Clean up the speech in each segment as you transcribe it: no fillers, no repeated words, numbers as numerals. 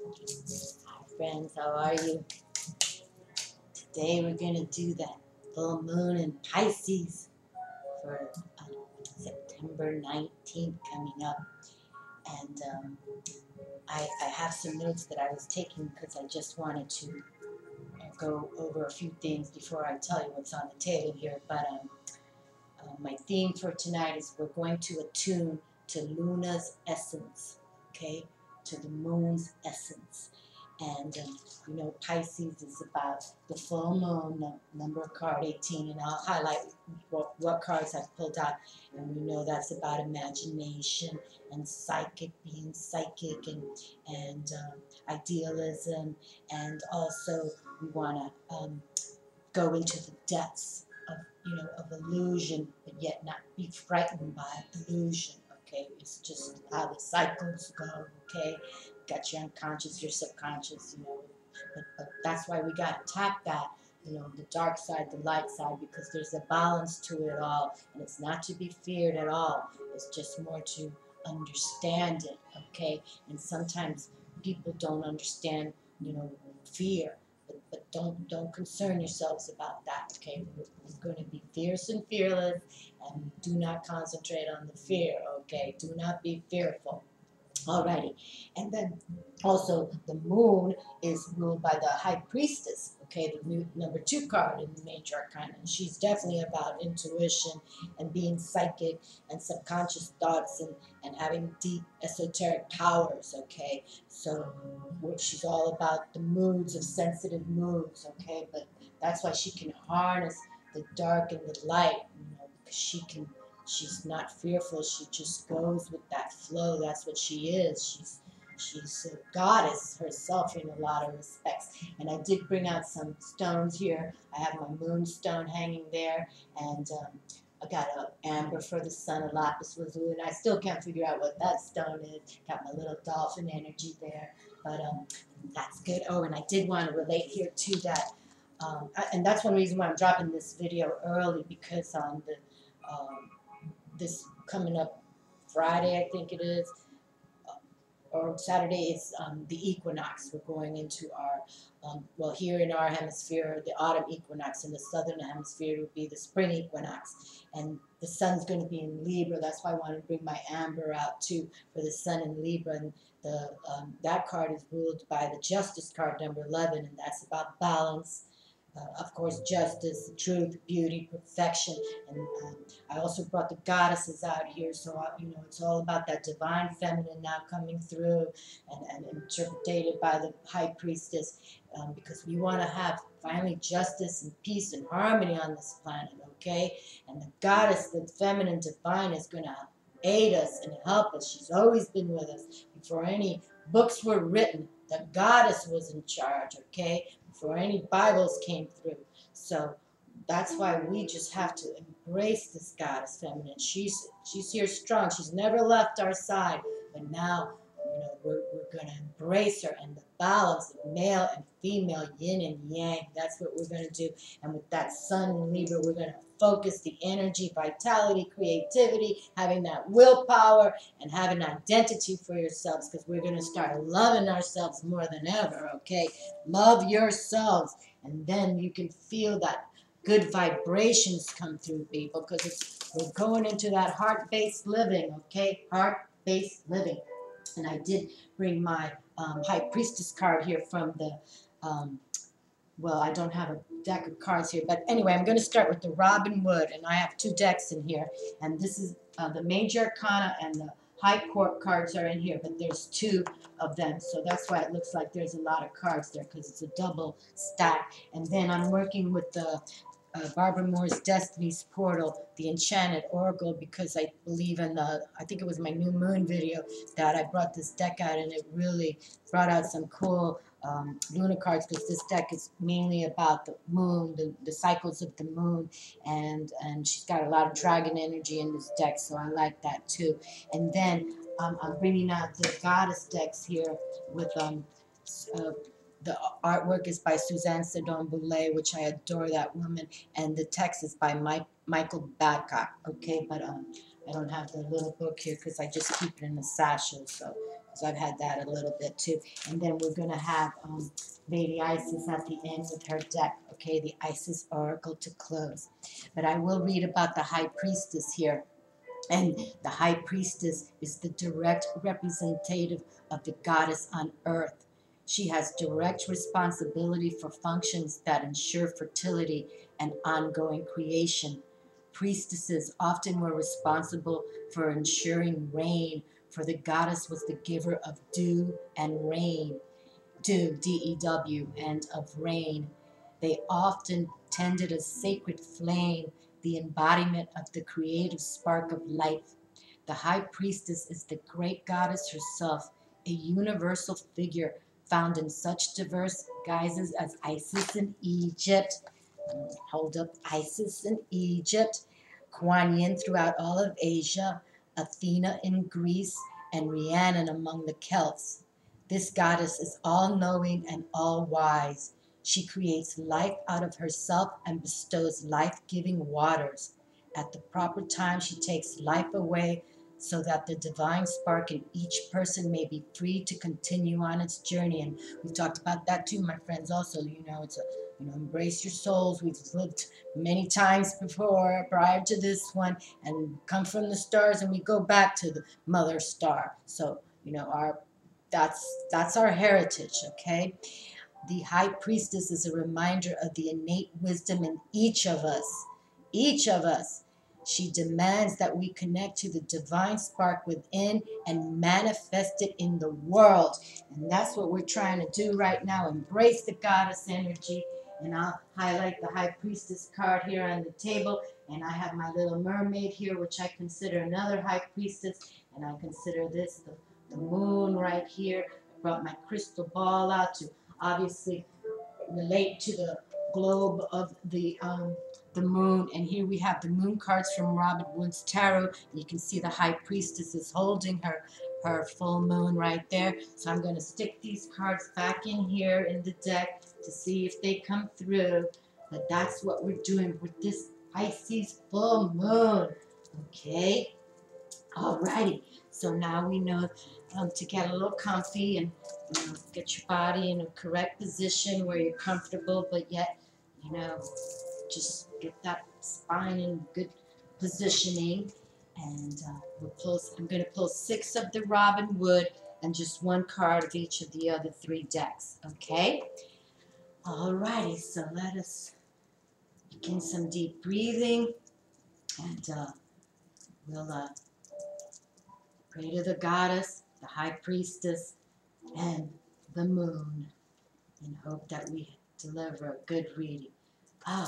Hi friends, how are you? Today we're going to do that full moon in Pisces for September 19th coming up. And I have some notes that I was taking because I just wanted to go over a few things before I tell you what's on the table here. But my theme for tonight is we're going to attune to Luna's essence, okay? To the moon's essence. And, you know, Pisces is about the full moon, number card 18, and I'll highlight what cards I've pulled out. And we know that's about imagination and being psychic and idealism. And also we want to go into the depths of, you know, of illusion, but yet not be frightened by illusion. Okay, it's just how the cycles go. Okay, got your unconscious, your subconscious, you know, but that's why we got to tap that, you know, the dark side, the light side, because there's a balance to it all, and it's not to be feared at all. It's just more to understand it. Okay, and sometimes people don't understand, you know, fear. But don't concern yourselves about that, okay? We're going to be fierce and fearless, and do not concentrate on the fear, okay? Do not be fearful. Alrighty, and then also the moon is ruled by the high priestess, okay, the new number 2 card in the major arcana. And she's definitely about intuition and being psychic and subconscious thoughts and having deep esoteric powers, okay. So she's all about the moods of sensitive moods, okay, but that's why she can harness the dark and the light, you know, because she's not fearful. She just goes with that flow. That's what she is. She's a goddess herself in a lot of respects. And I did bring out some stones here. I have my moonstone hanging there, and I got an amber for the sun, a lapis lazuli, and I still can't figure out what that stone is. Got my little dolphin energy there, but that's good. Oh, and I did want to relate here to that. And that's one reason why I'm dropping this video early, because on the this coming up Friday, I think it is, or Saturday, is the equinox. We're going into our, well, here in our hemisphere, the autumn equinox. In the southern hemisphere, it would be the spring equinox. And the sun's going to be in Libra. That's why I want to bring my amber out, too, for the sun in Libra. And that card is ruled by the Justice card, number 11, and that's about balance. Of course, justice, truth, beauty, perfection, and I also brought the goddesses out here, so you know, it's all about that divine feminine now coming through, and interpreted by the high priestess, because we want to have finally justice and peace and harmony on this planet, okay? And the goddess, the feminine divine, is going to aid us and help us. She's always been with us. Before any books were written, the goddess was in charge, okay? Before any Bibles came through. So that's why we just have to embrace this goddess feminine. She's here strong. She's never left our side. But now, you know, we're going to embrace her, and the balance of male and female, yin and yang, that's what we're going to do. And with that sun in Libra, we're going to focus the energy, vitality, creativity, having that willpower, and having identity for yourselves, because we're going to start loving ourselves more than ever, okay? Love yourselves, and then you can feel that good vibrations come through, people, because we're going into that heart-based living, okay? Heart-based living. And I did bring my High Priestess card here from the, well, I don't have a deck of cards here, but anyway, I'm going to start with the Robin Wood, and I have 2 decks in here, and this is the Major Arcana, and the High Court cards are in here, but there's 2 of them, so that's why it looks like there's a lot of cards there, because it's a double stack. And then I'm working with the Barbara Moore's Destiny's Portal, the Enchanted Oracle, because I believe in the, I think it was my new moon video that I brought this deck out, and it really brought out some cool lunar cards, because this deck is mainly about the moon, the cycles of the moon, and she's got a lot of dragon energy in this deck, so I like that too. And then I'm bringing out the goddess decks here with the artwork is by Suzanne Sedon-Boulay, which I adore that woman, and the text is by Michael Badcock, okay? But I don't have the little book here because I just keep it in the satchel, so So I've had that a little bit too. And then we're going to have Lady Isis at the end with her deck. Okay, the Isis Oracle to close. But I will read about the High Priestess here. And the High Priestess is the direct representative of the goddess on earth. She has direct responsibility for functions that ensure fertility and ongoing creation. Priestesses often were responsible for ensuring rain, for the goddess was the giver of dew and rain, dew, D-E-W, and of rain. They often tended a sacred flame, the embodiment of the creative spark of life. The high priestess is the great goddess herself, a universal figure found in such diverse guises as Isis in Egypt. Hold up, Isis in Egypt, Kuan Yin throughout all of Asia, Athena in Greece, and Rhiannon among the Celts. This goddess is all-knowing and all-wise. She creates life out of herself and bestows life-giving waters. At the proper time, she takes life away so that the divine spark in each person may be free to continue on its journey. And we've talked about that too, my friends, also. Embrace your souls. We've lived many times before, prior to this one, and come from the stars, and we go back to the mother star. So, that's our heritage, okay? The high priestess is a reminder of the innate wisdom in each of us. Each of us. She demands that we connect to the divine spark within and manifest it in the world. And that's what we're trying to do right now. Embrace the goddess energy. And I'll highlight the high priestess card here on the table. And I have my little mermaid here, which I consider another high priestess. And I consider this the moon right here. I brought my crystal ball out to obviously relate to the globe of the moon. And here we have the moon cards from Robin Wood's Tarot. You can see the high priestess is holding her full moon right there. So I'm going to stick these cards back in here in the deck to see if they come through. But that's what we're doing with this Pisces full moon. Okay. Alrighty. So now we know to get a little comfy and get your body in a correct position where you're comfortable, but yet, just get that spine in good positioning. And I'm going to pull 6 of the Robin Wood and just 1 card of each of the other 3 decks. Okay? Alrighty, so let us begin some deep breathing. And we'll pray to the goddess, the high priestess, and the moon, and hope that we deliver a good reading.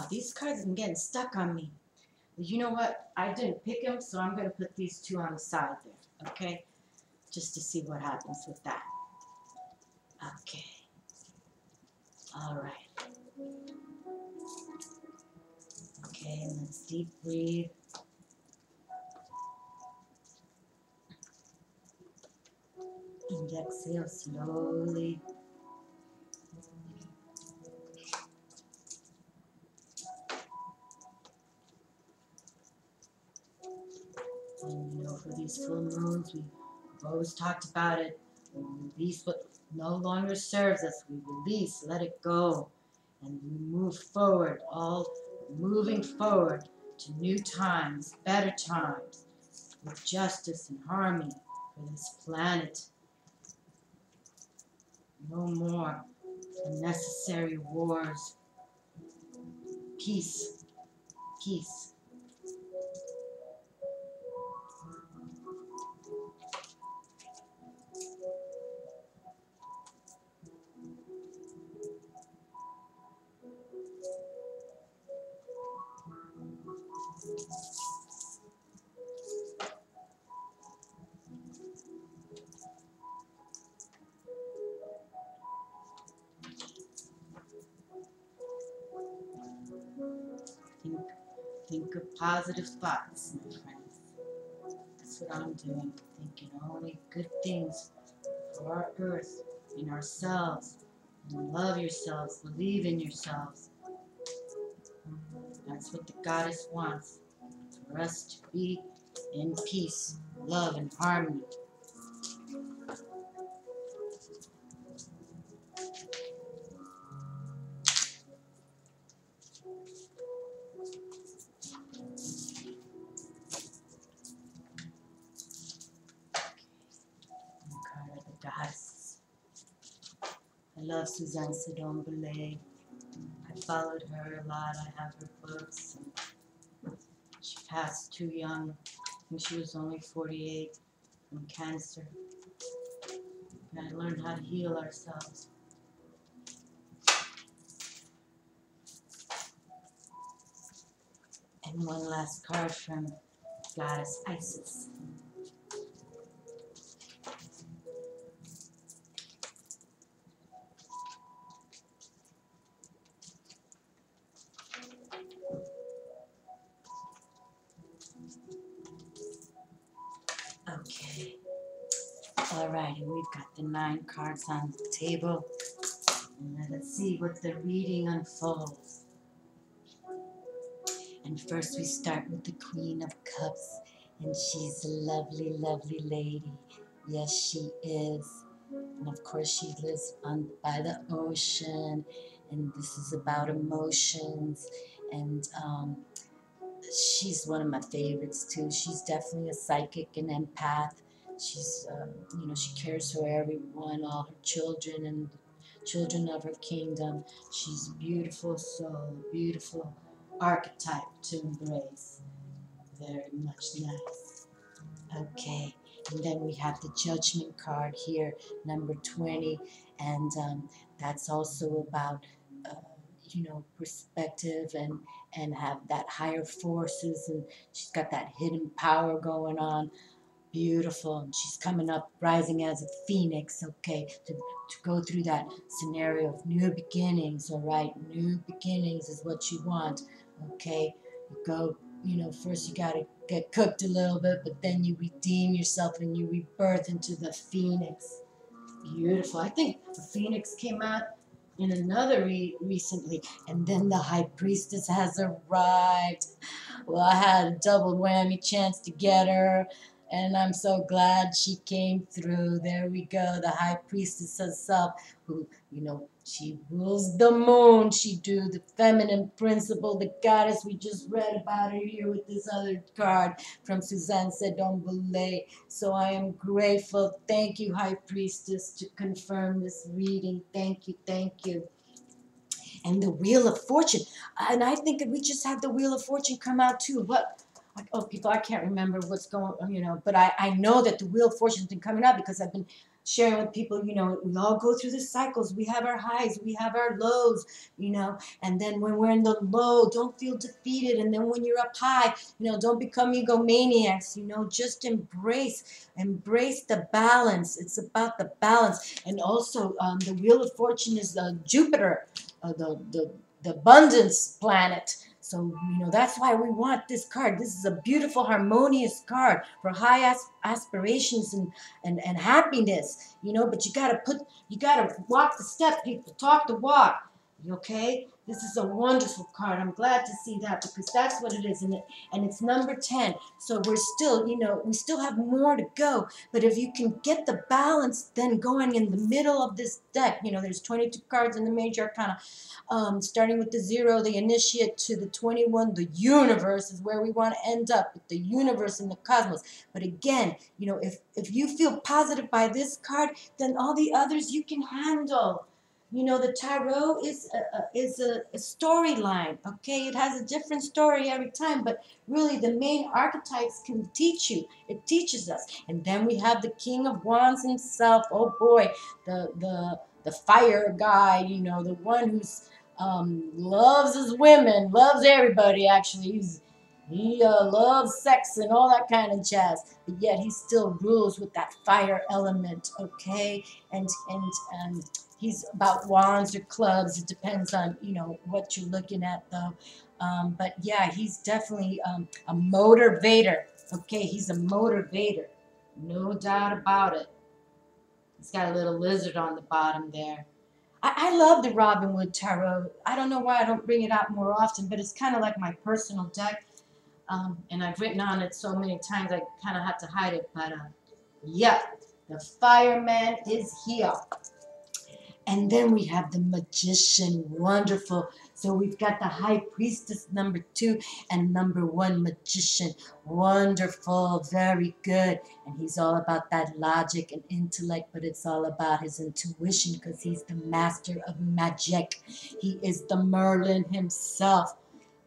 These cards have been getting stuck on me. But you know what? I didn't pick them, so I'm going to put these 2 on the side there, okay? Just to see what happens with that. Okay. All right. Okay, and let's deep breathe. And exhale slowly. And for these full moons, we've always talked about it. We release what no longer serves us. We release, let it go, and we move forward, all moving forward to new times, better times, with justice and harmony for this planet. No more unnecessary wars. Peace. Peace. Think of positive thoughts, my friends. That's what I'm doing. Thinking only good things for our earth and ourselves. And love yourselves. Believe in yourselves. That's what the goddess wants. For us to be in peace, love, and harmony. goddesses. I love Suzanne Sedon Belay. I followed her a lot. I have her books. She passed too young. I think she was only 48 from cancer. And I learned how to heal ourselves. And one last card from Goddess Isis. Okay. Alrighty, we've got the 9 cards on the table. And let's see what the reading unfolds. And first we start with the Queen of Cups. And she's a lovely, lovely lady. Yes, she is. And of course she lives by the ocean. And this is about emotions. And she's one of my favorites too. She's definitely a psychic and empath. She's, she cares for everyone, all her children and children of her kingdom. She's a beautiful soul, a beautiful archetype to embrace. Very much nice. Okay, and then we have the Judgment card here, number 20, and that's also about, perspective and have that higher forces, and she's got that hidden power going on. Beautiful. And she's coming up, rising as a phoenix, okay, to go through that scenario of new beginnings, all right? New beginnings is what you want, okay? You go, first you got to get cooked a little bit, but then you redeem yourself and you rebirth into the phoenix. Beautiful. I think the phoenix came out in another recently, and then the High Priestess has arrived. Well, I had a double whammy chance to get her, and I'm so glad she came through. There we go, the High Priestess herself, who, she rules the moon. She do the feminine principle, the goddess. We just read about her here with this other card from Suzanne Sedon Belay. So I am grateful. Thank you, High Priestess, to confirm this reading. Thank you, thank you. And the Wheel of Fortune. And I think that we just had the Wheel of Fortune come out too. People, I can't remember what's going on, but I know that the Wheel of Fortune's been coming out because I've been sharing with people, we all go through the cycles. We have our highs, we have our lows, and then when we're in the low, don't feel defeated. And then when you're up high, don't become egomaniacs, just embrace the balance. It's about the balance. And also, the Wheel of Fortune is Jupiter, the abundance planet. So, that's why we want this card. This is a beautiful, harmonious card for high aspirations and happiness, but you gotta walk the step, people. Talk the walk, okay? This is a wonderful card. I'm glad to see that because that's what it is, and it's number 10. So we're still, we still have more to go. But if you can get the balance then going in the middle of this deck, there's 22 cards in the major arcana. Starting with the 0, the initiate, to the 21, the universe is where we want to end up, with the universe and the cosmos. But again, if you feel positive by this card, then all the others you can handle. The tarot is a storyline, okay? It has a different story every time, but really the main archetypes can teach you. It teaches us. And then we have the King of Wands himself. Oh boy, the fire guy, the one who's loves his women, loves everybody actually. He loves sex and all that kind of jazz, but yet he still rules with that fire element, okay? And he's about wands or clubs. It depends on, what you're looking at, though. But yeah, he's definitely a motivator, okay? He's a motivator, no doubt about it. He's got a little lizard on the bottom there. I love the Robin Wood Tarot. I don't know why I don't bring it out more often, but it's kind of like my personal deck. And I've written on it so many times I kind of have to hide it. But yeah, the fireman is here. And then we have the magician, wonderful. So we've got the high priestess, number 2, and number 1 magician, wonderful, very good. And he's all about that logic and intellect, but it's all about his intuition because he's the master of magic. He is the Merlin himself.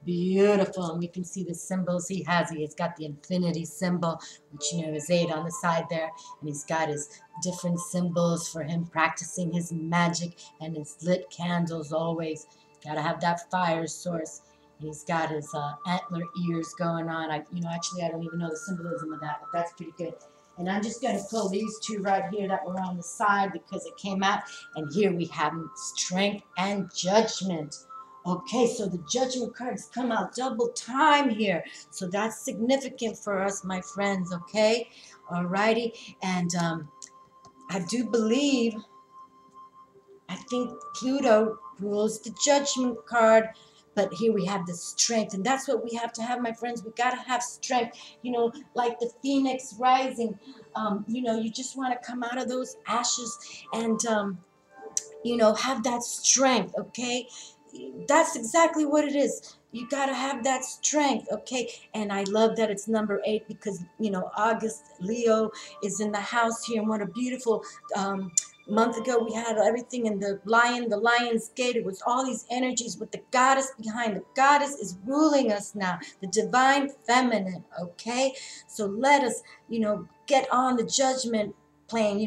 Beautiful, and we can see the symbols he has. He has got the infinity symbol, which is 8 on the side there, and he's got his different symbols for him practicing his magic, and his lit candles always. Got to have that fire source, and he's got his antler ears going on. Actually, I don't even know the symbolism of that, but that's pretty good. And I'm just going to pull these 2 right here that were on the side because it came out, and here we have strength and judgment. Okay, so the judgment cards come out double time here. So that's significant for us, my friends, okay? Alrighty, and I do believe, I think Pluto rules the judgment card, but here we have the strength, and that's what we have to have, my friends. We got to have strength, like the phoenix rising. You just want to come out of those ashes and, have that strength, okay? That's exactly what it is. You got to have that strength, okay? And I love that it's number 8 because, August, Leo is in the house here. And what a beautiful month ago we had everything in the lion's gate. It was all these energies with the goddess behind. The goddess is ruling us now, the divine feminine, okay? So let us, get on the judgment plane,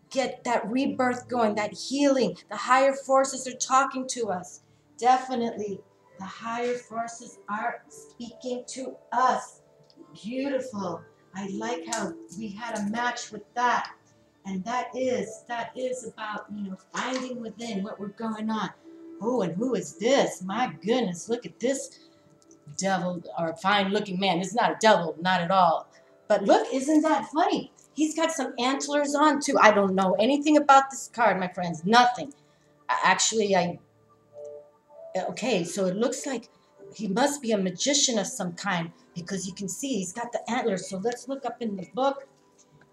get that rebirth going, that healing. The higher forces are talking to us. Definitely, the higher forces are speaking to us. Beautiful. I like how we had a match with that. And that is about, finding within what we're going on. Oh, and who is this? My goodness, look at this devil or fine-looking man. This is not a devil, not at all. But look, isn't that funny? He's got some antlers on, too. I don't know anything about this card, my friends. Nothing. Okay, so it looks like he must be a magician of some kind because you can see he's got the antlers. So let's look up in the book.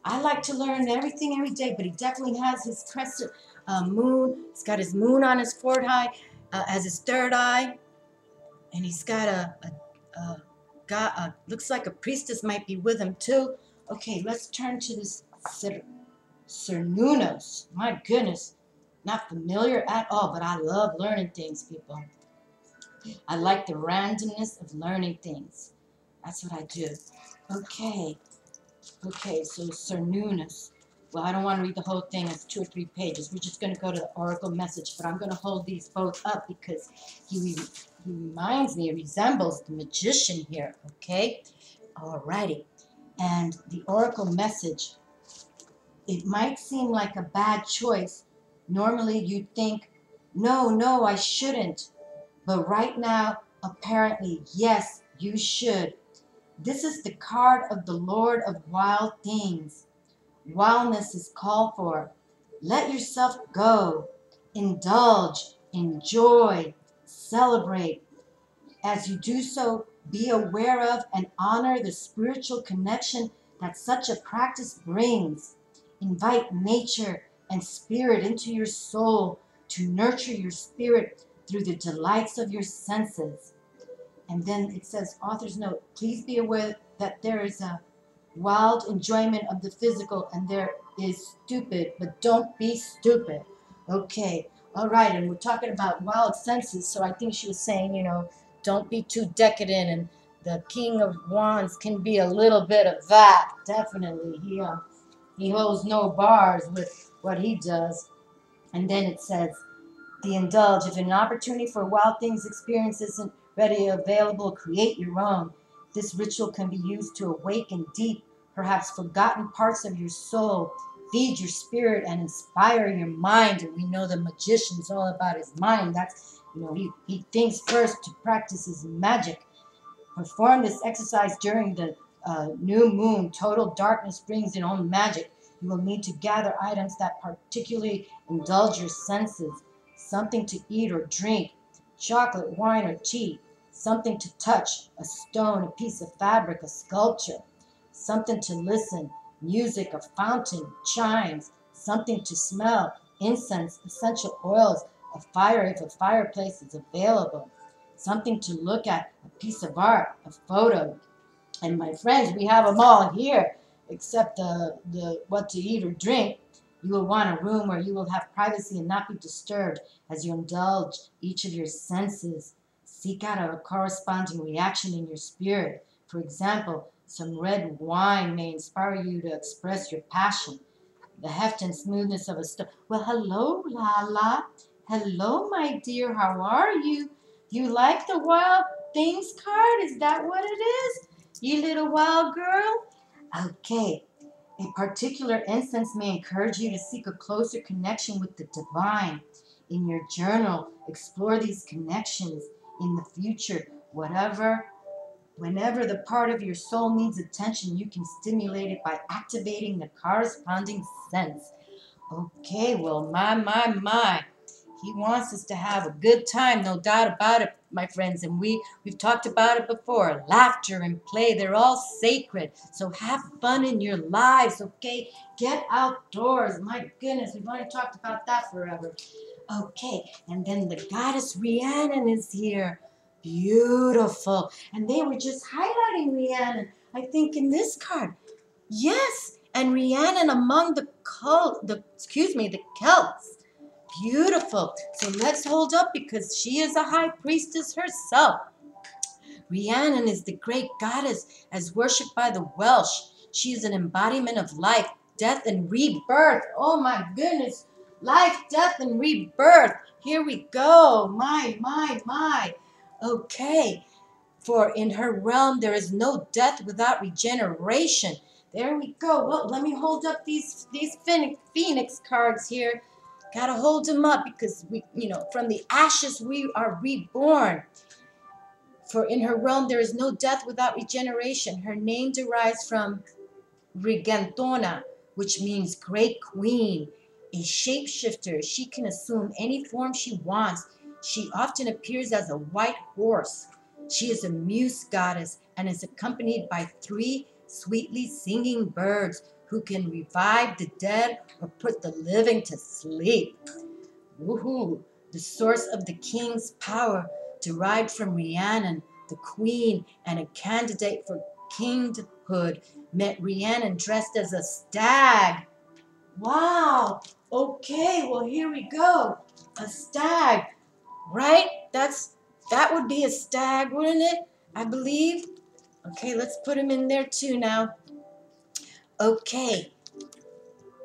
I like to learn everything every day, but he definitely has his crescent moon. He's got his moon on his fourth eye, as his third eye. And he's got looks like a priestess might be with him too. Okay, let's turn to this Cernunnos. My goodness, not familiar at all, but I love learning things, people. I like the randomness of learning things. That's what I do. Okay, so Cernunnos. Well, I don't want to read the whole thing. It's 2 or 3 pages. We're just going to go to the oracle message, but I'm going to hold these both up because he reminds me, resembles the magician here, okay? Alrighty. And the oracle message, it might seem like a bad choice. Normally you'd think, no, I shouldn't. But right now, apparently, yes, you should. This is the card of the Lord of Wild Things. Wildness is called for. Let yourself go. Indulge, enjoy, celebrate. As you do so, be aware of and honor the spiritual connection that such a practice brings. Invite nature and spirit into your soul to nurture your spirit through the delights of your senses. And then it says, author's note, please be aware that there is a wild enjoyment of the physical and there is stupid, but don't be stupid. Okay, all right, and we're talking about wild senses, so I think she was saying, don't be too decadent, and the King of Wands can be a little bit of that, definitely. He holds no bars with what he does. And then it says, the indulge. If an opportunity for wild things experience isn't ready available, create your own. This ritual can be used to awaken deep, perhaps forgotten parts of your soul, feed your spirit, and inspire your mind. And we know the magician's all about his mind. That's, he thinks first to practice his magic. Perform this exercise during the new moon. Total darkness brings its own magic. You will need to gather items that particularly indulge your senses. Something to eat or drink, chocolate, wine, or tea. Something to touch, a stone, a piece of fabric, a sculpture. Something to listen, music, a fountain, chimes. Something to smell, incense, essential oils, a fire if a fireplace is available, something to look at, a piece of art, a photo. And my friends, we have them all here, except the what to eat or drink. You will want a room where you will have privacy and not be disturbed as you indulge each of your senses. Seek out a corresponding reaction in your spirit. For example, some red wine may inspire you to express your passion. The heft and smoothness of a stone. Well, hello, Lala. Hello, my dear. How are you? You like the wild things card? Is that what it is? You little wild girl? Okay. A particular instance may encourage you to seek a closer connection with the divine. In your journal, explore these connections. In the future, whenever the part of your soul needs attention, you can stimulate it by activating the corresponding sense. Okay, well, my. He wants us to have a good time, no doubt about it, my friends. And we've talked about it before. Laughter and play, they're all sacred. So have fun in your lives, okay? Get outdoors. My goodness, we've already talked about that forever. Okay, and then the goddess Rhiannon is here. Beautiful. And they were just highlighting Rhiannon, I think, in this card. Yes, and Rhiannon among the Celts. Beautiful. So let's hold up because she is a high priestess herself. Rhiannon is the great goddess as worshipped by the Welsh. She is an embodiment of life, death, and rebirth. Oh my goodness. Life, death, and rebirth. Here we go. My. Okay. For in her realm there is no death without regeneration. There we go. Well, let me hold up these Phoenix cards here. Gotta hold them up because from the ashes we are reborn. For in her realm there is no death without regeneration. Her name derives from Regentona, which means great queen. A shapeshifter, she can assume any form she wants. She often appears as a white horse. She is a muse goddess and is accompanied by 3 sweetly singing birds who can revive the dead or put the living to sleep. Woohoo! The source of the king's power derived from Rhiannon, the queen, and a candidate for kinghood, met Rhiannon dressed as a stag. Wow! Okay, well here we go. A stag, right? That would be a stag, wouldn't it? I believe. Okay, let's put him in there too now. Okay.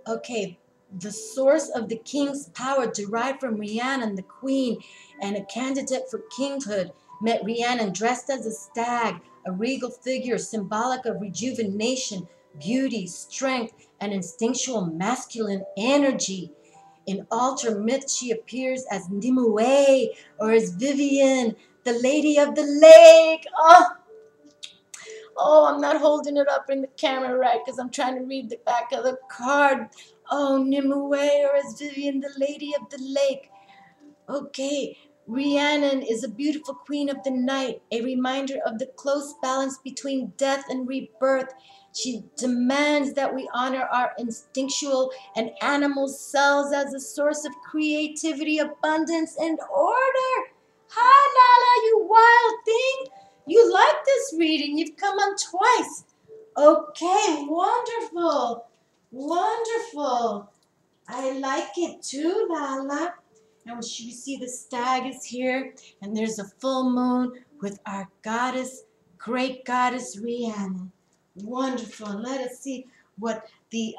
The source of the king's power derived from Rhiannon, the queen, and a candidate for kinghood, met Rhiannon dressed as a stag, a regal figure symbolic of rejuvenation, beauty, strength, and instinctual masculine energy. In altar myth, she appears as Nimue or as Vivian, the lady of the lake. Oh, I'm not holding it up in the camera right because I'm trying to read the back of the card. Oh, Nimue or as Vivian, the lady of the lake. Okay, Rhiannon is a beautiful queen of the night, a reminder of the close balance between death and rebirth. She demands that we honor our instinctual and animal selves as a source of creativity, abundance, and order. Hi, Lala, you wild thing. You like this reading. You've come on twice. Okay, wonderful. Wonderful. I like it too, Lala. Now we see the stag is here, and there's a full moon with our goddess, great goddess Rhiannon. Wonderful. Let us see what the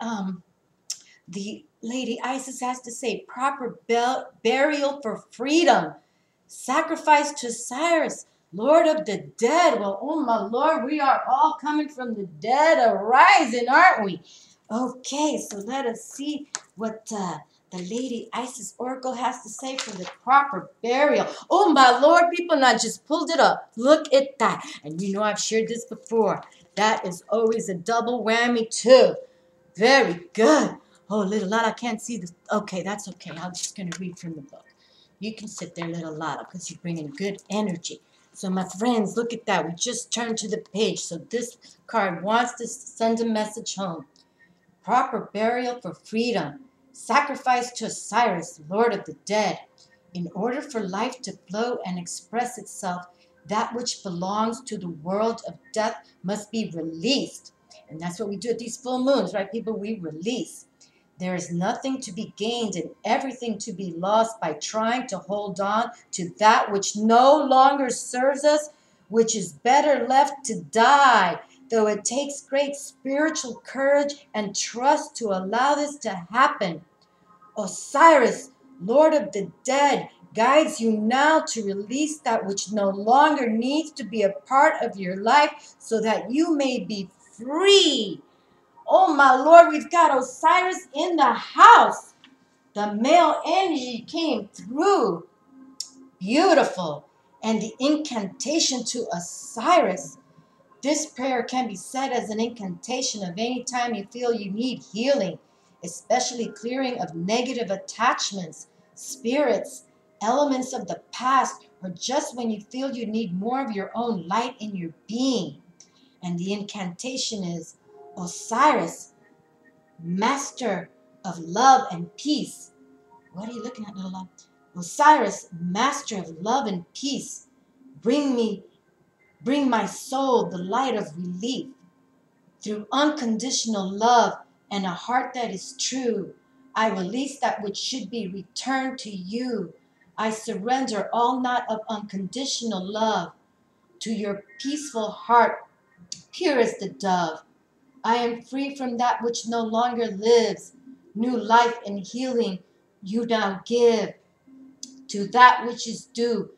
Lady Isis has to say. Proper burial for freedom. Sacrifice to Osiris, Lord of the dead. Well, oh my Lord, we are all coming from the dead arising, aren't we? Okay, so let us see what the Lady Isis Oracle has to say for the proper burial. Oh my Lord, people, not just pulled it up. Look at that. And you know I've shared this before. That is always a double whammy too. Very good. Oh, little Lala can't see this. Okay, that's okay. I'm just going to read from the book. You can sit there, little Lala, because you're bringing good energy. So my friends, look at that. We just turned to the page. So this card wants to send a message home. Proper burial for freedom. sacrifice to Osiris, Lord of the dead. In order for life to flow and express itself, that which belongs to the world of death must be released. And that's what we do at these full moons, right, people? We release. There is nothing to be gained and everything to be lost by trying to hold on to that which no longer serves us, which is better left to die. Though it takes great spiritual courage and trust to allow this to happen. Osiris, Lord of the dead, guides you now to release that which no longer needs to be a part of your life so that you may be free. Oh my Lord, we've got Osiris in the house. The male energy came through. Beautiful. And the incantation to Osiris. This prayer can be said as an incantation of any time you feel you need healing, especially clearing of negative attachments, spirits, elements of the past, or just when you feel you need more of your own light in your being. And the incantation is, Osiris, master of love and peace. What are you looking at, little love? Osiris, master of love and peace, bring my soul the light of relief. Through unconditional love and a heart that is true, I release that which should be returned to you. I surrender all not of unconditional love to your peaceful heart, pure as the dove. I am free from that which no longer lives. New life and healing you now give. To that which is due,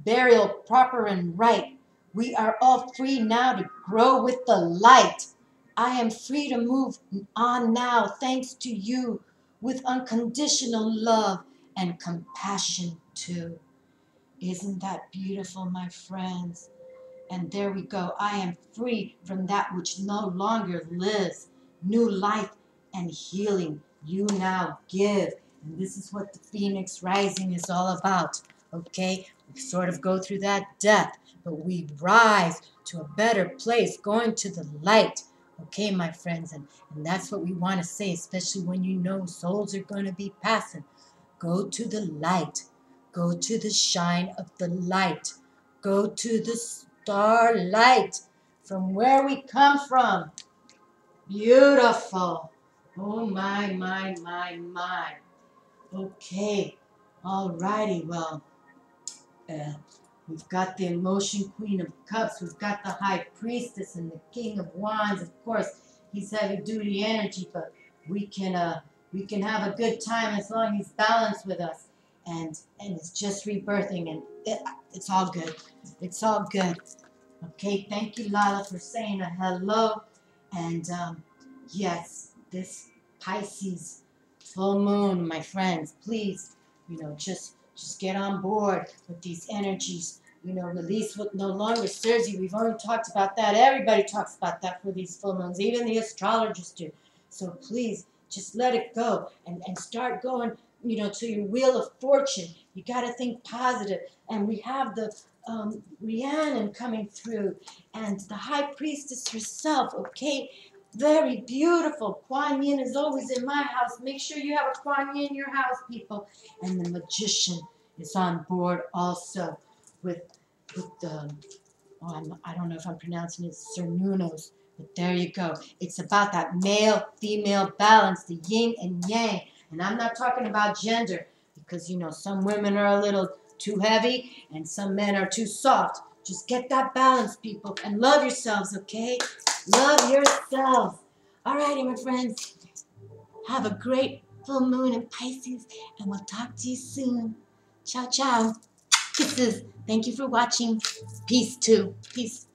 burial proper and right. We are all free now to grow with the light. I am free to move on now, thanks to you, with unconditional love and compassion too. Isn't that beautiful, my friends? And there we go. I am free from that which no longer lives. New life and healing you now give. And this is what the Phoenix Rising is all about. Okay? We sort of go through that death, but we rise to a better place, going to the light. Okay, my friends? And that's what we want to say, especially when you know souls are going to be passing. Go to the light. Go to the shine of the light. Go to the starlight from where we come from. Beautiful. Oh, my, my, my, my. Okay. All righty. Well, we've got the Emotion Queen of Cups. We've got the High Priestess and the King of Wands. Of course, he's heavy-duty energy, but we can have a good time as long as he's balanced with us. And it's just rebirthing, and it's all good. It's all good. Okay, thank you, Lala, for saying a hello. And yes, this Pisces full moon, my friends, please, just get on board with these energies. Release what no longer serves you. We've already talked about that. Everybody talks about that for these full moons. Even the astrologers do. So please, just let it go and start going, to your wheel of fortune. You got to think positive. And we have the Rhiannon coming through, and the High Priestess herself, okay? Very beautiful. Kuan Yin is always in my house. Make sure you have a Kuan Yin in your house, people. And the Magician is on board also with the, I don't know if I'm pronouncing it, Cernunos, but there you go. It's about that male-female balance, the yin and yang. And I'm not talking about gender, because, some women are a little too heavy and some men are too soft. Just get that balance, people, and love yourselves, okay? Love yourselves. All righty, my friends. Have a great full moon in Pisces, and we'll talk to you soon. Ciao, ciao. Kisses. Thank you for watching. Peace, too. Peace.